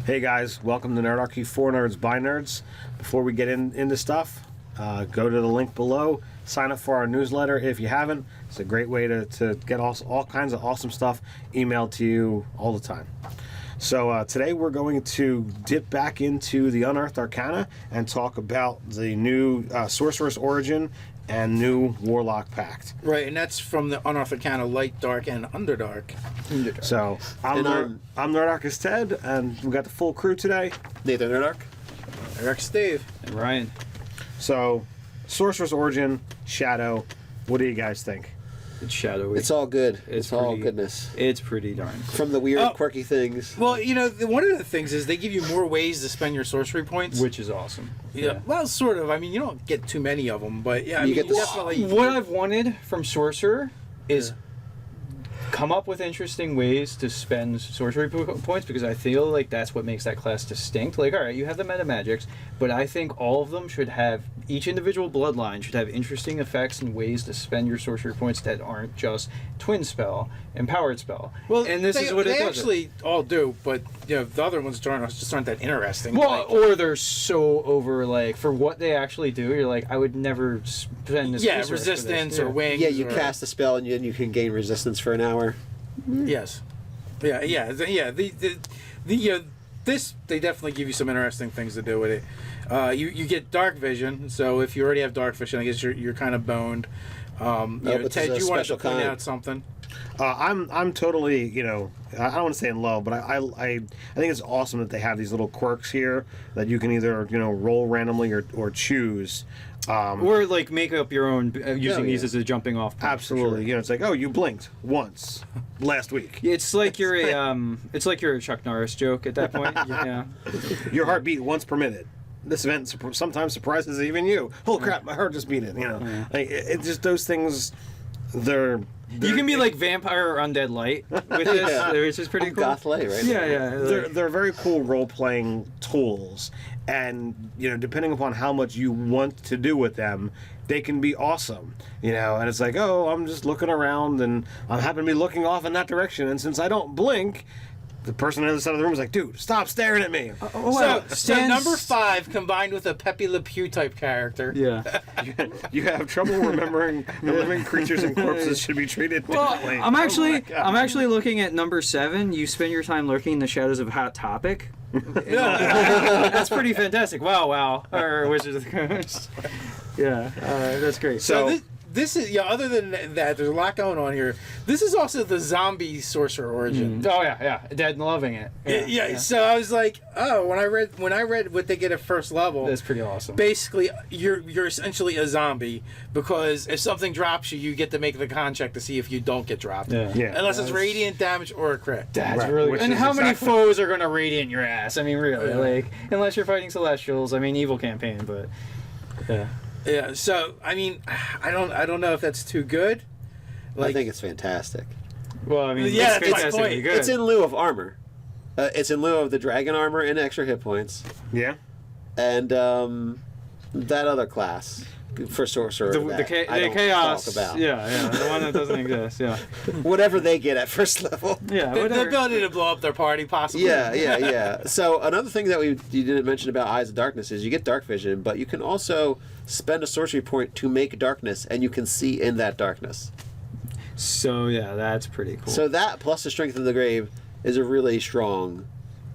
Hey guys, welcome to Nerdarchy for Nerds by Nerds. Before we get into stuff, go to the link below, sign up for our newsletter if you haven't. It's a great way to get all kinds of awesome stuff emailed to you all the time. So today we're going to dip back into the Unearthed Arcana and talk about the new Sorcerer's Origin and new Warlock Pact. Right, and that's from the Unearthed Arcana Light, Dark, and Underdark. So I'm Nerdarchist Ted, and we got the full crew today. Nathan Nerdark. Eric Steve. And Ryan. So, Sorcerer's Origin, Shadow, what do you guys think? It's shadowy. It's all good. It's all pretty, goodness. It's pretty darn cool. From the weird, quirky things. Well, you know, one of the things is they give you more ways to spend your sorcery points. Which is awesome. Yeah. Well, sort of. I mean, you don't get too many of them, but yeah, I mean, get this- definitely. What I've wanted from Sorcerer is come up with interesting ways to spend sorcery points, because I feel like that's what makes that class distinct. Like, all right, you have the meta magics, but I think all of them should have, each individual bloodline should have interesting effects and ways to spend your sorcery points that aren't just twin spell, empowered spell. Well, and this is what it does. They actually all do, but you know, the other ones just aren't that interesting. Well, like, or they're so over, like, for what they actually do, you're like, I would never spend this resource resistance for this. or wings. Yeah, you or, cast a spell and you can gain resistance for an hour. Yes. Yeah. This they definitely give you some interesting things to do with it. You get dark vision, so if you already have dark vision, I guess you're kind of boned. But Ted, you wanted to point kind. out something. I'm totally, I don't want to say in love, but I think it's awesome that they have these little quirks here that you can either, roll randomly or choose. Or like make up your own using these as a jumping off point. Absolutely. Sure. It's like, oh, you blinked once last week. It's like you're a Chuck Norris joke at that point. Yeah. Your heartbeat once per minute. This event sometimes surprises even you. Oh crap, my heart just beat it. Yeah. Like it just, those things. They're you can be like vampire or undead light with this, which is pretty cool. Goth Light, right? Yeah. They're very cool role playing tools, and depending upon how much you want to do with them, they can be awesome. And it's like, oh, I'm just looking around, and I happen to be looking off in that direction, and since I don't blink, the person on the other side of the room is like, dude, stop staring at me. So number 5 combined with a Pepe Le Pew type character. Yeah. You have trouble remembering that living creatures and corpses should be treated differently. I'm actually looking at number 7. You spend your time lurking in the shadows of Hot Topic. That's pretty fantastic. Wow. Or Wizard of the Coast. Yeah, that's great. So this is, other than that, there's a lot going on here. This is also the zombie sorcerer origin. Oh yeah, Dead and loving it. Yeah. So I was like, oh, when I read what they get at first level, that's pretty awesome. Basically, you're essentially a zombie, because if something drops you, you get to make the con check to see if you don't get dropped. Yeah. Unless it's radiant damage or a crit. That's right. really Which good. And is how many exactly foes are going to radiant your ass? I mean, really, like, unless you're fighting Celestials. I mean, evil campaign, but yeah. Yeah, so I mean, I don't know if that's too good. I think it's fantastic. Well, I mean, Yeah, it's that's my fantastically point. good. It's in lieu of armor. It's in lieu of the dragon armor and extra hit points. Yeah. And that other class for sorcerer. the chaos. Talk about. Yeah, the one that doesn't exist. Yeah, Whatever they get at first level. yeah. The Whatever. ability to blow up their party, possibly. Yeah. So another thing that you didn't mention about Eyes of Darkness is you get dark vision, but you can also spend a sorcery point to make darkness, and you can see in that darkness. So yeah, that's pretty cool. So that plus the Strength of the Grave is a really strong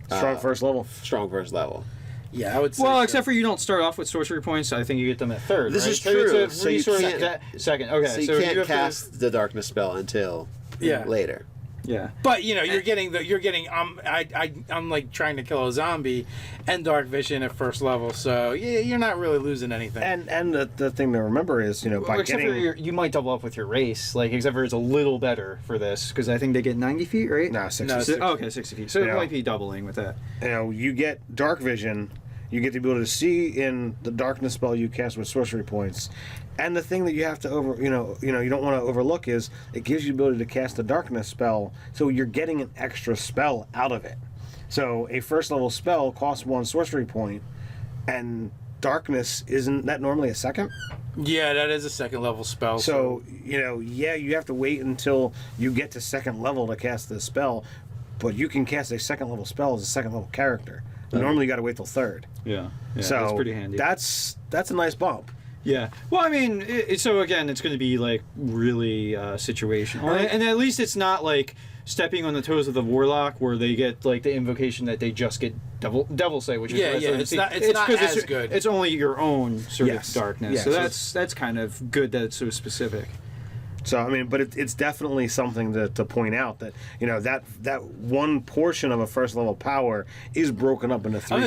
First level. Strong first level. Yeah, I would say. well, so. except for you don't start off with sorcery points. I think you get them at third. This right? is true. So it's So a you resource can't- second. Okay, So you so can't have cast the darkness spell until later. Yeah. But you're getting. I'm like trying to kill a zombie, and dark vision at first level. So yeah, you're not really losing anything. And the thing to remember is, by Except for you might double up with your race, like, except for it's a little better for this, because I think they get 90 feet, right? No, 60. No, Oh, okay, 60 feet. So it might be doubling with that. You get dark vision. You get the ability to see in the darkness spell you cast with sorcery points, and the thing that you have to you don't want to overlook is it gives you the ability to cast a darkness spell, so you're getting an extra spell out of it. So a first level spell costs 1 sorcery point, and darkness isn't that normally a second? Yeah, that is a second level spell. So you have to wait until you get to second level to cast this spell. but you can cast a second level spell as a second level character. Normally, you got to wait till third. Yeah, So that's pretty handy. That's a nice bump. Yeah. Well, I mean, so again, it's going to be like really situational, and at least it's not like stepping on the toes of the warlock where they get like the invocation that they just get devil sight, which is it's not as good. It's only your own sort of darkness, Yes. so that's kind of good that it's so specific. So I mean, but it's definitely something to point out that that one portion of a first level power is broken up into three. I'm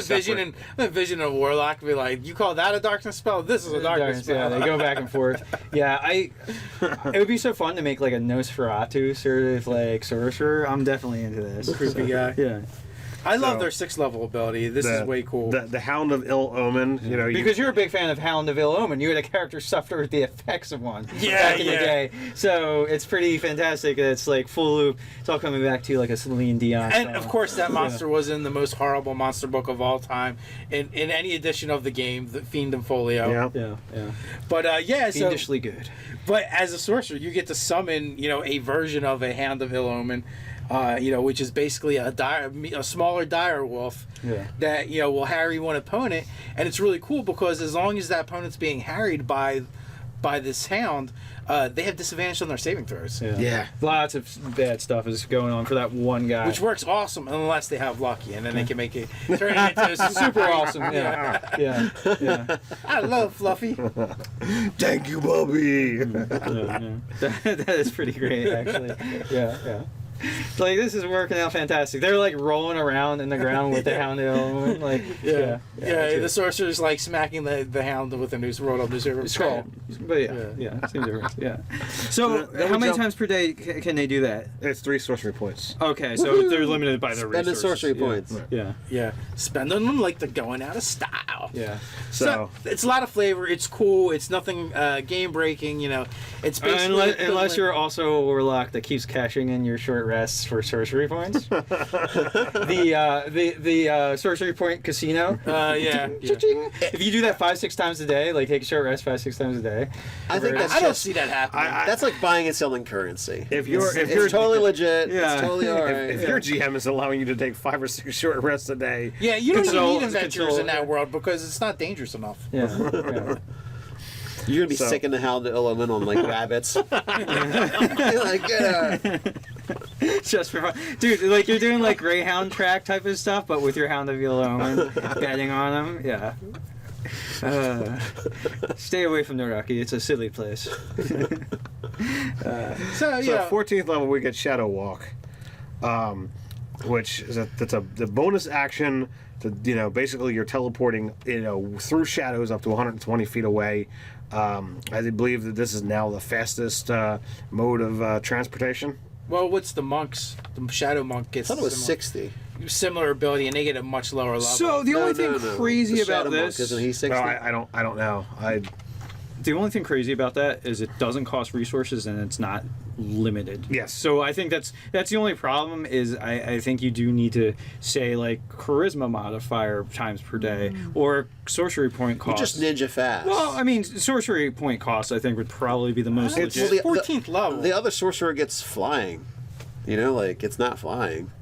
envisioning a warlock be like, you call that a darkness spell? This is a darkness spell. Yeah, they go back and forth. Yeah, it would be so fun to make like a Nosferatu sort of like sorcerer. I'm definitely into this. Creepy guy. Yeah. I love their 6th level ability. This is way cool. The Hound of Ill Omen, because you're a big fan of Hound of Ill Omen. You had a character suffer the effects of one back in the day. So it's pretty fantastic. It's like full loop. It's all coming back to like a Celine Dion And song. of course, that monster was in the most horrible monster book of all time in any edition of the game, the Fiend and Folio. Yeah. But Fiendishly good. But as a sorcerer, you get to summon, a version of a Hound of Ill Omen, which is basically a smaller dire wolf that will harry one opponent, and it's really cool because as long as that opponent's being harried by this hound, they have disadvantage on their saving throws. Yeah. Lots of bad stuff is going on for that one guy. Which works awesome unless they have lucky, and then they can make it turn it into a super awesome. Yeah. I love Fluffy. Thank you, Bobby. That is pretty great, actually. Yeah. Like, this is working out fantastic. They're like rolling around in the ground with the hound. Like, the sorcerer's like smacking the hound with a rolled up newspaper scroll. But same difference. Yeah. So, how many times per day can they do that? It's 3 sorcery points. Okay, so they're limited by their Spend the resources. sorcery points. Yeah. Spend them like they're going out of style. Yeah. So it's a lot of flavor. It's cool. It's nothing game breaking. It's basically unless you're also a warlock that keeps cashing in your short rests for sorcery points. the sorcery point casino. If you do that 5-6 times a day, like take a short rest 5-6 times a day. I think I don't see that happening. That's like buying and selling currency. If you're totally legit, Yeah. it's totally all right. If your GM is allowing you to take 5 or 6 short rests a day, you don't Control- need adventurers control- in that world because it's not dangerous enough. Yeah. You're gonna be So- sick in the Hound of Ill Omen on like rabbits. You're like, Just for fun. Dude, like you're doing like Greyhound track type of stuff, but with your Hound of Ill Omen, betting on them. Yeah. Stay away from Noraki. It's a silly place. So So 14th level we get Shadow Walk, which is the bonus action. Basically you're teleporting through shadows up to 120 feet away. I believe that this is now the fastest mode of transportation. Well, what's the monks? The shadow monk gets I thought it was 60. similar ability, and they get a much lower level. So the only thing crazy The about Shadow this, Monk, isn't he 60? No, I don't know. the only thing crazy about that is it doesn't cost resources and it's not limited. Yes. So I think that's the only problem is I think you do need to say like charisma modifier times per day or sorcery point You cost. just ninja fast. Well, I mean, sorcery point cost I think would probably be the most It's legit. 14th level. The other sorcerer gets flying. It's not flying.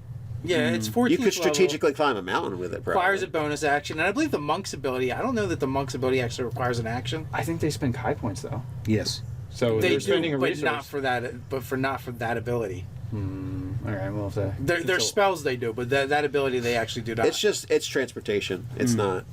Yeah, it's 14th You could level. strategically climb a mountain with it, probably. Requires a bonus action, and I believe the monk's ability. I don't know that the monk's ability actually requires an action. I think they spend Kai points though. Yes. So They they're spending do, a but resource. not for that. But not for that ability. All right, well if that. Their spells they do, but that ability they actually do not. It's transportation. It's not.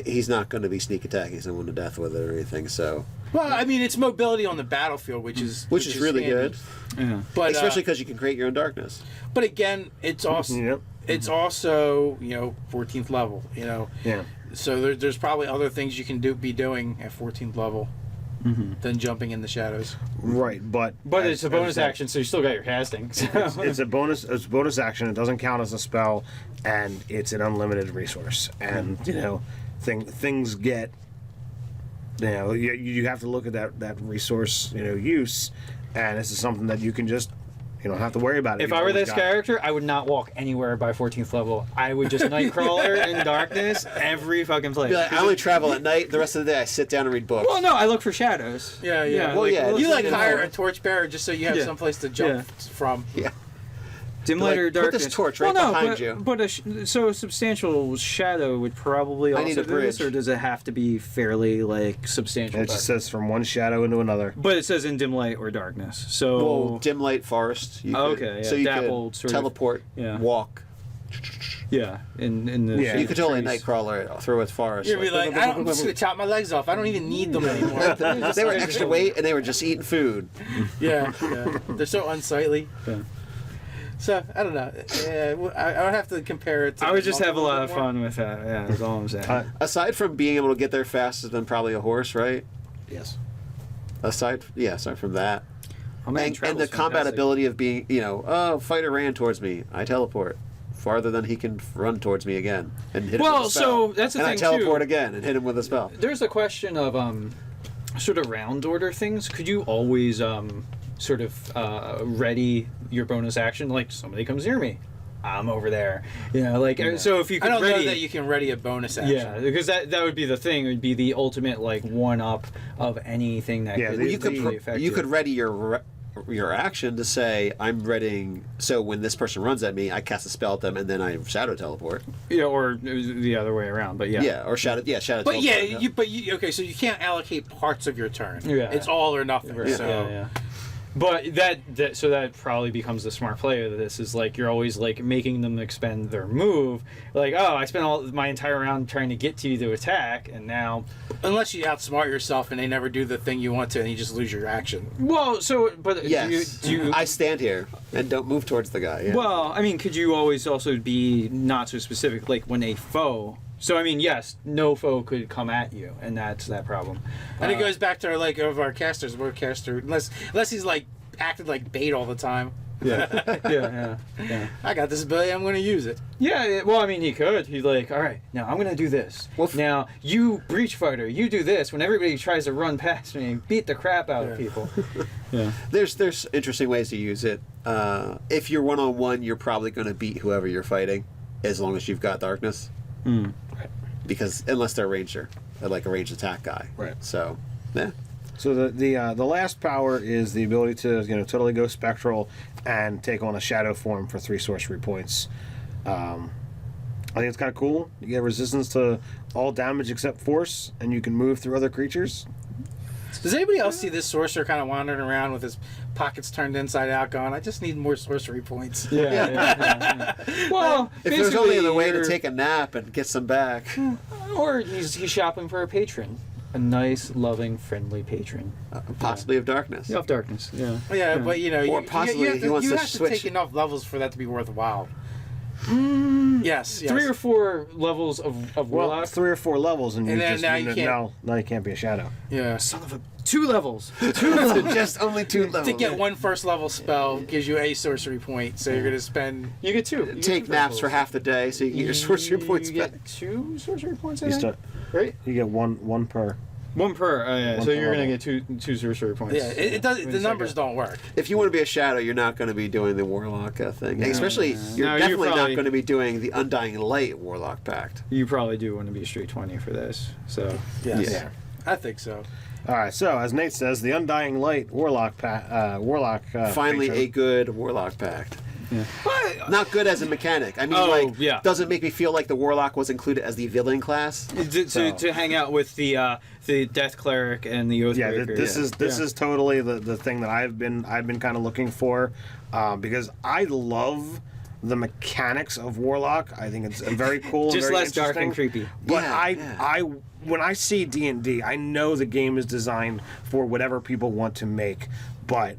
He's not going to be sneak attacking someone to death with it or anything. So, well, I mean, it's mobility on the battlefield, which is really handy. good. Yeah. But Especially because you can create your own darkness. But again, it's also Yep. it's also 14th level. Yeah. So there's probably other things you can be doing at 14th level than jumping in the shadows. Right, but It's a bonus action, so you still got your casting. So. It's a bonus. It's a bonus action. It doesn't count as a spell, and it's an unlimited resource. And things get. You have to look at that resource use, and this is something that you can just. You don't have to worry about it. If I were this character, I would not walk anywhere by 14th level. I would just Nightcrawler in darkness every fucking place. Be like, I only travel at night. The rest of the day, I sit down and read books. Well, no, I look for shadows. Yeah. Well, yeah. You hire a torchbearer just so you have someplace to jump from. Yeah. Dim Like, light or put darkness. this torch right behind you. But so a substantial shadow would probably I also need a do this, bridge. or does it have to be fairly like substantial? It just says from one shadow into another. But it says in dim light or darkness. So Well, dim light forest. You could, okay, yeah, so you dappled could sort of- teleport, yeah. walk. yeah, in the Yeah. You could totally trees. Nightcrawler through its forest. You'd be like, I'm just gonna chop my legs off. I don't even need them anymore. They were extra weight and they were just eating food. Yeah. They're so unsightly. Yeah. So I don't know. I would have to compare it to. I would just have a lot of more. fun with that. Yeah, that's all I'm saying. Aside from being able to get there faster than probably a horse, right? Yes. Aside from that. Oh, man, And the travel's combat fantastic. ability of being, oh, fighter ran towards me. I teleport farther than he can run towards me again and hit him Well, with a spell. so that's the and thing, I teleport too. again and hit him with a spell. There's a question of sort of round order things. Could you always sort of ready your bonus action? Like somebody comes near me, I'm over there. Like so if you could I don't ready, know that you can ready a bonus action. yeah, because that would be the thing. It would be the ultimate like one up of anything that Yeah, could the- You could really affect you could ready your action to say I'm readying. So when this person runs at me, I cast a spell at them and then I shadow teleport. or the other way around. But Yeah, or shadow. Yeah, shadow. But teleport. okay, so you can't allocate parts of your turn. Yeah. It's all or nothing. Right, So yeah. But that probably becomes the smart play of this is like you're always like making them expend their move. Like, oh, I spent all my entire round trying to get to you to attack, and now. unless you outsmart yourself and they never do the thing you want to, and you just lose your action. Well, so but Yes. do you I stand here and don't move towards the guy. Yeah. well, I mean, could you always also be not so specific, like when a foe? So I mean, yes, no foe could come at you, and that's that problem. And it goes back to our casters. We're a caster unless he's like acted like bait all the time. Yeah. I got this ability. I'm going to use it. Yeah, well, I mean, he could. He's like, all right, now I'm going to do this. Well, now, you, breach fighter, you do this when everybody tries to run past me and beat the crap out of people. Yeah. There's interesting ways to use it. If you're one-on-one, you're probably going to beat whoever you're fighting, as long as you've got darkness. Because unless they're a ranger, like a ranged attack guy. Right. So, yeah. So the last power is the ability to totally go spectral and take on a shadow form for 3 sorcery points. I think it's kind of cool. You get resistance to all damage except force, and you can move through other creatures. Does anybody else see this sorcerer kind of wandering around with his pockets turned inside out, going, "I just need more sorcery points"? Yeah. Well, If there's only basically, a way to you're- take a nap and get some back. Or he's shopping for a patron. A nice, loving, friendly patron. Possibly of darkness. Of darkness, yeah. Yeah, but Or possibly he wants you to have to switch. take enough levels for that to be worthwhile. Yes. 3 or 4 levels of Well, Warlock. 3 or 4 levels, and, And you then just now you can't- now you can't be a shadow. Yeah. Son of a... 2 levels. Just only 2 levels. To get one first level spell gives you a sorcery point, so you're going to spend. You get 2. You get Take 2 naps levels. for half the day so you can get your sorcery points You back. get 2 sorcery points, I You, think? start, Right? you get one per. 1 per. Oh, yeah. One So per you're going to level. get 2 sorcery points. Yeah, it does. The numbers don't work. If you want to be a shadow, you're not going to be doing the Warlock thing. Especially, you're No, you definitely probably- not going to be doing the Undying Light Warlock Pact. You probably do want to be a straight 20 for this. So. Yes. Yeah. I think so. All right, so as Nate says, the Undying Light Warlock Finally, patron. a good Warlock Pact. Yeah. Not good as a mechanic. I mean, Oh, yeah. doesn't make me feel like the Warlock was included as the villain class. To hang out with the Death Cleric and the Oathbreaker. This is totally the thing that I've been kind of looking for, because I love the mechanics of Warlock. I think it's very cool. Just very less dark and interesting. creepy. But Yeah, I when I see D&D, I know the game is designed for whatever people want to make, but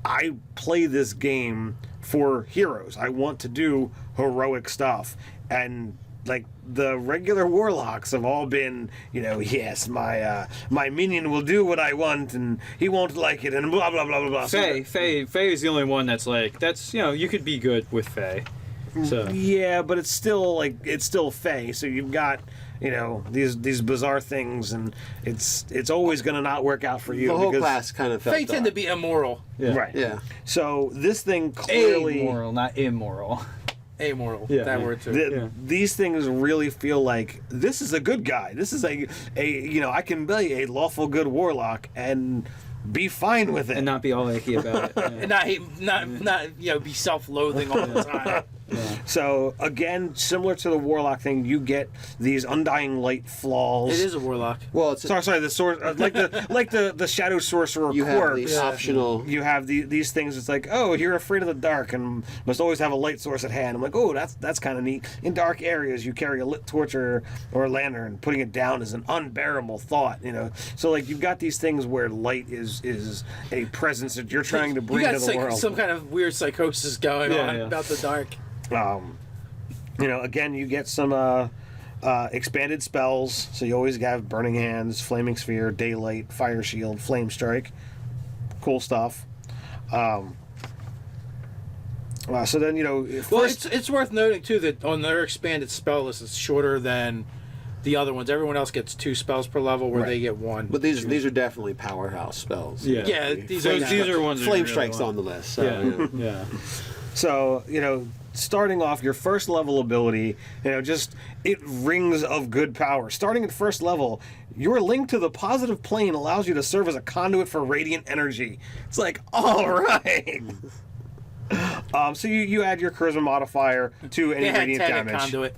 I play this game for heroes. I want to do heroic stuff, and like the regular warlocks have all been, yes, my minion will do what I want, and he won't like it, and blah blah blah blah blah. Faye is the only one that's you could be good with Faye. So Yeah, but it's still Fae. So you've got these bizarre things, and it's always going to not work out for you. The whole because, class kind of felt They tend to be immoral. yeah. right. Yeah. So this thing clearly. Amoral, not immoral. Amoral. Yeah, that yeah. word too. Yeah. These things really feel like this is a good guy. This is a I can be a lawful good warlock, and be fine with it. And not be all icky about it. And not be self-loathing all the time. Yeah. So again, similar to the Warlock thing, you get these Undying Light flaws. It is a Warlock. Well, it's Sorry, the the Shadow Sorcerer you have corpse. the optional. You have these things. It's like, oh, you're afraid of the dark and must always have a light source at hand. I'm like, oh, that's kind of neat. In dark areas, you carry a lit torch or a lantern. Putting it down is an unbearable thought. So like you've got these things where light is a presence that you're trying to bring to the world. Some kind of weird psychosis going on about the dark. Again, you get some expanded spells. So you always have Burning Hands, Flaming Sphere, Daylight, Fire Shield, Flame Strike. Cool stuff. So then, it's worth noting too that on their expanded spell list, it's shorter than the other ones. Everyone else gets 2 spells per level, where they get 1. But these are definitely powerhouse spells. Yeah, these are ones. Flame really Strike's want. on the list. So, Yeah. So, starting off your first level ability, it rings of good power. Starting at first level, your link to the positive plane allows you to serve as a conduit for radiant energy. It's like, all right. So you add your charisma modifier to any radiant damage. Conduit.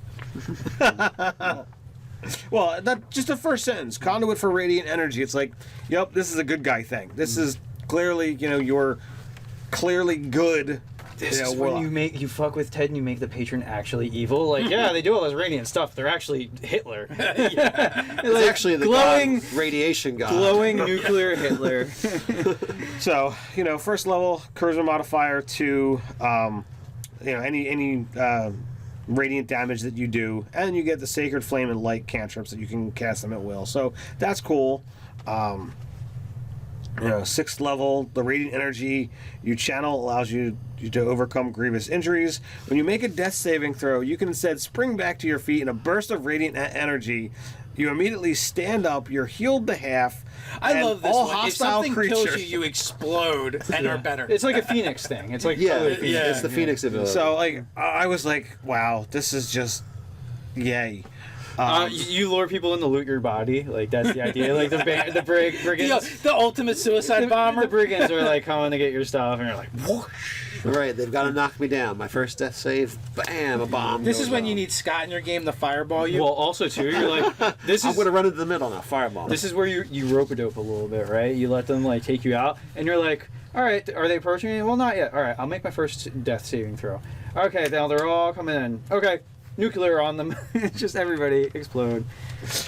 Well, that just the first sentence, conduit for radiant energy. It's like, yep, this is a good guy thing. This is clearly, you're clearly good. This is when you fuck with Ted and you make the patron actually evil. Like, yeah, they do all this radiant stuff. They're actually Hitler. It's actually the glowing radiation god. glowing nuclear Hitler. So, first level charisma modifier to, any radiant damage that you do, and you get the Sacred Flame and Light cantrips that you can cast them at will. So that's cool. 6th level, the radiant energy you channel allows you to overcome grievous injuries. When you make a death saving throw, you can instead spring back to your feet in a burst of radiant energy. You immediately stand up, you're healed to half. I love this all one. If hostile something creatures kills you, you explode and are better. It's like a Phoenix thing. It's like It's the Phoenix ability. So I was like, wow, this is just yay. You lure people in to loot your body. Like, that's the idea. Like, the brigands. The ultimate suicide bomber. The brigands are like coming to get your stuff, and you're like, whoosh. Right, they've got to knock me down. My first death save, bam, a bomb. This goes is when off. you need Scott in your game to fireball you. Well, also too, you're like, this I'm is going to run into the middle now, fireball. this is where you rope-a-dope a little bit, right? You let them like take you out, and you're like, all right, are they approaching me? Well, not yet. All right, I'll make my first death saving throw. Okay, now they're all coming in. Okay, nuclear on them. Just everybody explode.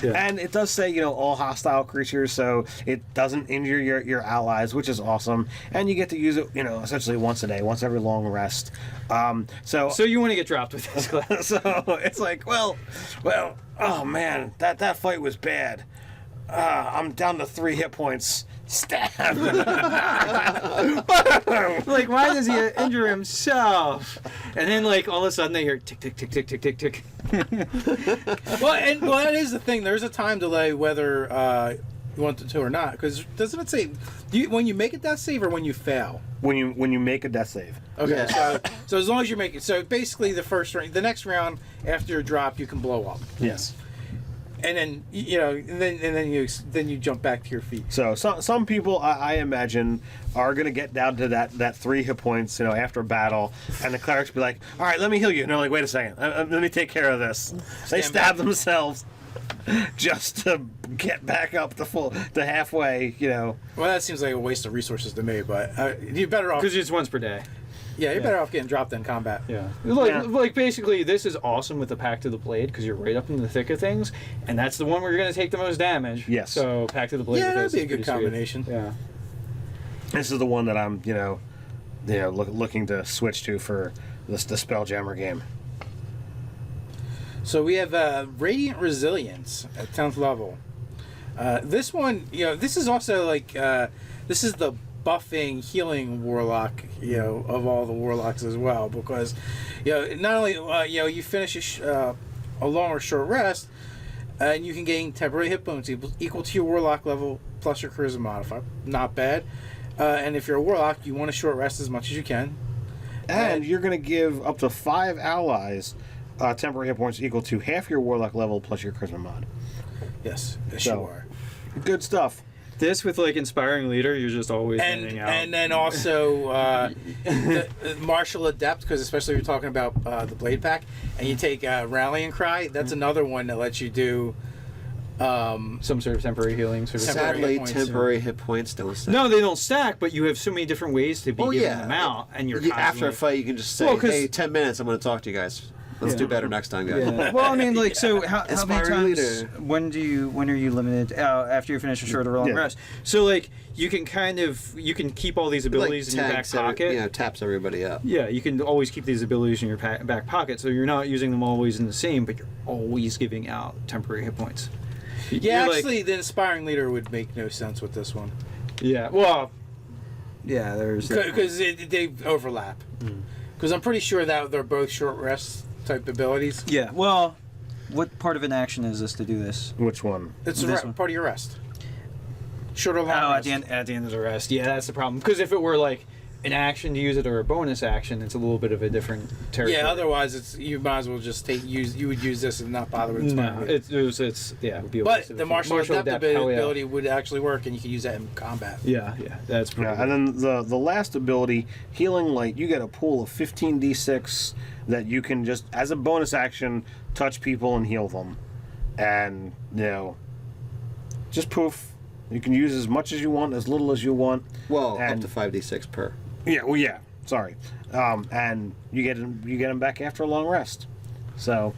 Yeah. And it does say, all hostile creatures, so it doesn't injure your allies, which is awesome. And you get to use it, essentially once a day, once every long rest. So you want to get dropped with this class. So it's like, well, oh man, that fight was bad. I'm down to 3 hit points. Stab. Like, why does he injure himself? And then, like, all of a sudden they hear tick, tick, tick, tick, tick, tick, tick. Well, that is the thing. There's a time delay whether you want it to or not. Because doesn't it say when you make a death save or when you fail? When you make a death save. Okay, Yeah. so as long as you make it, so basically the next round after your drop, you can blow up. Yes. And then then you jump back to your feet. So some people I imagine are gonna get down to that 3 hit points, after a battle, and the clerics be like, "All right, let me heal you." And they're like, "Wait a second, let me take care of this." They stab themselves just to get back up to halfway. Well, that seems like a waste of resources to me. But you're better off. Because it's once per day. Yeah, you're better off getting dropped in combat. Yeah. Like basically, this is awesome with the Pact of the Blade because you're right up in the thick of things, and that's the one where you're going to take the most damage. Yes. So Pact of the Blade. Yeah, with that'd this be a is good pretty sweet. combination. Yeah. This is the one that I'm looking to switch to for the Spelljammer game. So we have Radiant Resilience at 10th level. This one, this is also like this is the buffing healing warlock, of all the warlocks as well, because not only you finish a long or short rest, and you can gain temporary hit points equal to your warlock level plus your charisma modifier. Not bad. And if you're a warlock, you want to short rest as much as you can. And you're going to give up to 5 allies temporary hit points equal to half your warlock level plus your charisma mod. Yes, So, sure. Good stuff. This with like inspiring leader, you're just always handing out. And then also the martial adept, because especially if you're talking about the blade pack, and you take rallying cry. That's another one that lets you do some sort of temporary healing. Sort of Sadly, points. temporary hit points don't stack. No, they don't stack, but you have so many different ways to be giving them out, and you're after a constantly- fight, you can just say, Well, 'cause- "Hey, 10 minutes. I'm going to talk to you guys. Let's do better next time, guys." Yeah. Well, I mean, like, so how many Inspiring times? leader. When are you limited? After you finish a short or long Yeah. rest. So like, you can keep all these abilities in your back tags pocket. taps everybody up. Yeah, you can always keep these abilities in your back pocket, so you're not using them always in the same, but you're always giving out temporary hit points. Yeah, You're like- actually, the inspiring leader would make no sense with this one Yeah. Well. Yeah. There's. because they overlap. Because I'm pretty sure that they're both short rest type abilities. Yeah. Well, what part of an action is this to do this? Which one? It's This one. part of your rest. Short or long Oh, rest. at the end of the rest. Yeah, that's the problem. Because if it were like an action to use it or a bonus action, it's a little bit of a different territory. Yeah, otherwise you might as well just you would use this and not bother with inspiring No, leader. it's yeah. It would be a But waste of the it. martial adept hell yeah. ability would actually work, and you can use that in combat. Yeah, that's pretty. Yeah, and then the last ability, Healing Light, you get a pool of 15d6 that you can just, as a bonus action, touch people and heal them. And, just poof. You can use as much as you want, as little as you want. Well, And- up to 5d6 per. Yeah. Sorry. And you get them back after a long rest. So,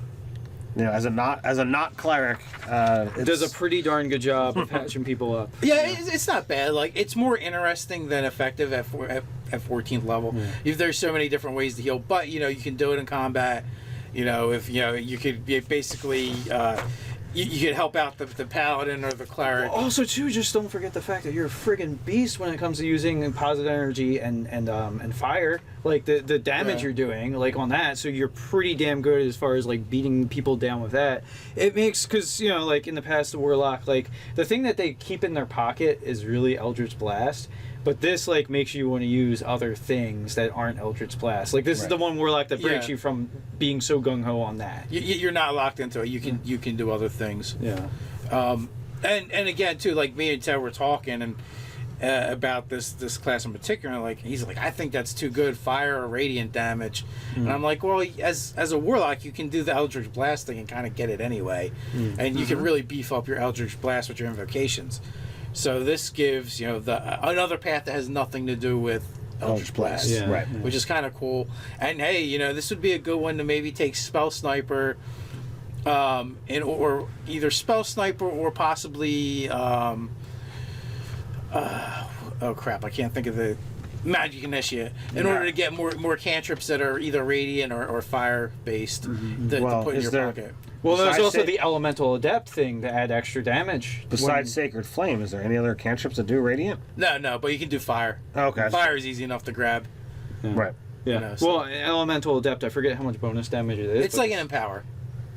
as a not cleric, It does a pretty darn good job of patching people up. Yeah, it's not bad. Like, it's more interesting than effective at 14th level. If there's so many different ways to heal, but you can do it in combat. If you could basically you could help out the paladin or the cleric. Also, too, just don't forget the fact that you're a friggin' beast when it comes to using positive energy and fire. Like the damage you're doing, like on that. So you're pretty damn good as far as like beating people down with that. It makes because like in the past, the warlock, like the thing that they keep in their pocket is really Eldritch Blast. But this like makes you want to use other things that aren't Eldritch Blast. Like this is the one warlock that breaks you from being so gung ho on that. You're not locked into it. You can do other things. Yeah. And again too, like me and Ted were talking and about this class in particular. Like he's like, I think that's too good, fire or radiant damage. And I'm like, well, as a warlock, you can do the Eldritch Blast thing and kind of get it anyway, and you can really beef up your Eldritch Blast with your invocations. So this gives another path that has nothing to do with Eldritch Blast, Right. which is kind of cool. And hey, this would be a good one to maybe take Spell Sniper, or either Spell Sniper or possibly oh crap, I can't think of the Magic Initiate in order to get more cantrips that are either radiant or fire based to put in your pocket. Well, there's Besides also the elemental adept thing to add extra damage. Besides Sacred Flame, is there any other cantrips that do radiant? No, but you can do fire. Okay. Fire is easy enough to grab. Right. Yeah. So- Well, elemental adept, I forget how much bonus damage it is. It's like an empower,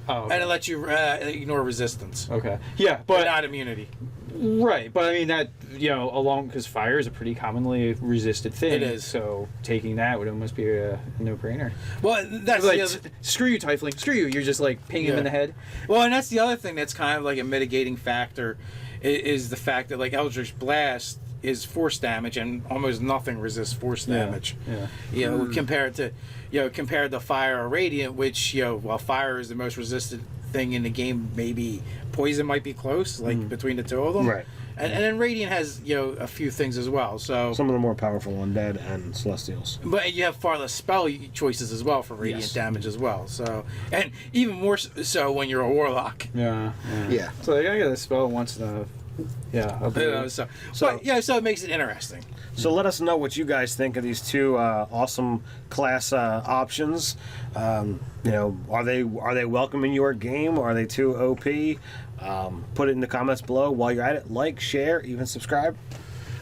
oh, okay. and it lets you ignore resistance, Okay. Yeah, but but not immunity. right, but I mean that along because fire is a pretty commonly resisted thing. It is. So taking that would almost be a no-brainer. Well, that's Like, the other. screw you, Tiefling. Screw you. You're just like ping him in the head. Well, and that's the other thing that's kind of like a mitigating factor, is the fact that like Eldritch Blast is force damage and almost nothing resists force damage. Yeah. Compared to fire or radiant, which while fire is the most resistant thing in the game, maybe poison might be close, like between the two of them. Right. And then radiant has a few things as well. So Some of the more powerful undead and celestials. but you have far less spell choices as well for radiant damage as well. So and even more so when you're a warlock. Yeah. Yeah. So I got a spell once in a So it makes it interesting. So let us know what you guys think of these two awesome class options. Are they welcoming your game? Are they too OP? Put it in the comments below. While you're at it, like, share, even subscribe.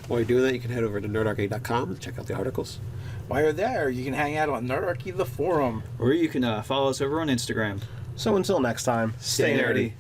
While you're doing that, you can head over to nerdarcade.com and check out the articles. While you're there, you can hang out on Underdark, the forum. Or you can follow us over on Instagram. So until next time, Stay nerdy.